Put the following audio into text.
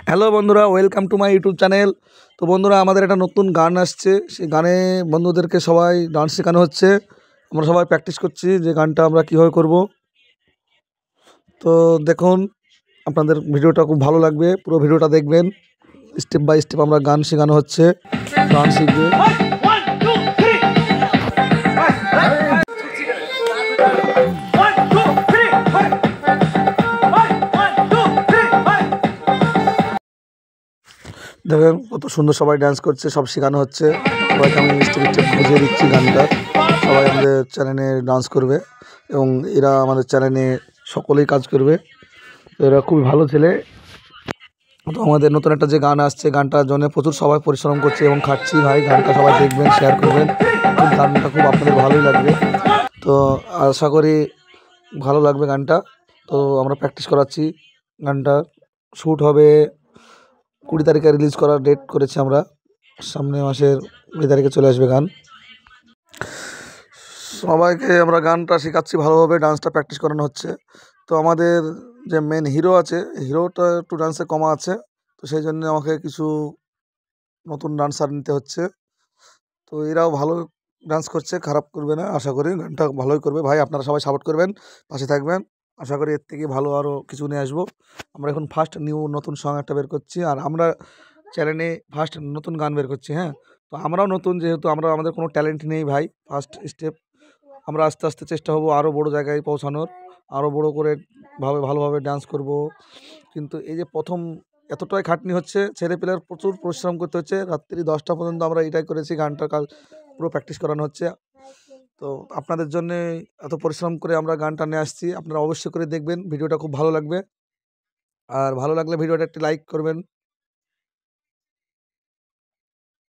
Hello বন্ধুরা, welcome to my YouTube channel. তো বন্ধুরা, আমাদের একটা নতুন গান আসছে, সেই গানে বন্ধুদেরকে সবাই ডান্স শেখানো হচ্ছে। আমরা সবাই প্র্যাকটিস করছি যে গানটা আমরা কীভাবে করব। তো দেখুন, আপনাদের ভিডিওটা খুব ভালো লাগবে, পুরো ভিডিওটা দেখবেন। স্টেপ বাই স্টেপ আমরা গান শেখানো হচ্ছে, গান শিখবে। দেখেন কত সুন্দর সবাই ডান্স করছে, সব শেখানো হচ্ছে। সবাইকে আমি স্টেপ স্টেপ বুঝিয়ে দিচ্ছি গানটা। সবাই আমাদের চ্যানেলে ডান্স করবে এবং এরা আমাদের চ্যানেলে সকলেই কাজ করবে। তো এরা খুবই ভালো ছেলে। তো আমাদের নতুন একটা যে গান আসছে, গানটার জন্য প্রচুর সবাই পরিশ্রম করছে এবং খাচ্ছি ভাই। গানটা সবাই দেখবেন, শেয়ার করবেন। গানটা খুব আপনাদের ভালোই লাগবে। তো আশা করি ভালো লাগবে গানটা। তো আমরা প্র্যাকটিস করাচ্ছি। গানটা শ্যুট হবে 20 তারিখে, রিলিজ করার ডেট করেছি আমরা। সামনে মাসের 20 তারিখে চলে আসবে গান। সবাইকে আমরা গানটা শেখাচ্ছি ভালোভাবে, ডান্সটা প্র্যাকটিস করানো হচ্ছে। তো আমাদের যে মেন হিরো আছে, হিরোটা একটু ডান্সে কমা আছে, তো সেই জন্য আমাকে কিছু নতুন ডান্সার নিতে হচ্ছে। তো এরাও ভালো ডান্স করছে, খারাপ করবে না আশা করি। গানটা ভালোই করবে ভাই, আপনারা সবাই সাপোর্ট করবেন, পাশে থাকবেন। আশা করি এর থেকে ভালো আরও কিছু নিয়ে আসবো। আমরা এখন ফার্স্ট নতুন সং একটা বের করছি, আর আমরা চ্যানেলে ফার্স্ট নতুন গান বের করছি। হ্যাঁ, তো আমরাও নতুন, যেহেতু আমাদের কোনো ট্যালেন্ট নেই ভাই। ফার্স্ট স্টেপ আমরা আস্তে আস্তে চেষ্টা হবো আরও বড় জায়গায় পৌঁছানোর, আরও বড় করে ভালোভাবে ডান্স করব। কিন্তু এই যে প্রথম এতটাই খাটনি হচ্ছে, ছেলেপেলের প্রচুর পরিশ্রম করতে হচ্ছে। রাত্রি 10টা পর্যন্ত আমরা এটাই করেছি, গানটা কাল পুরো প্র্যাকটিস করানো হচ্ছে। তো আপনাদের জন্যে এত পরিশ্রম করে আমরা গানটা নিয়ে আসছি। আপনারা অবশ্যই করে দেখবেন, ভিডিওটা খুব ভালো লাগবে। আর ভালো লাগলে ভিডিওটা একটি লাইক করবেন,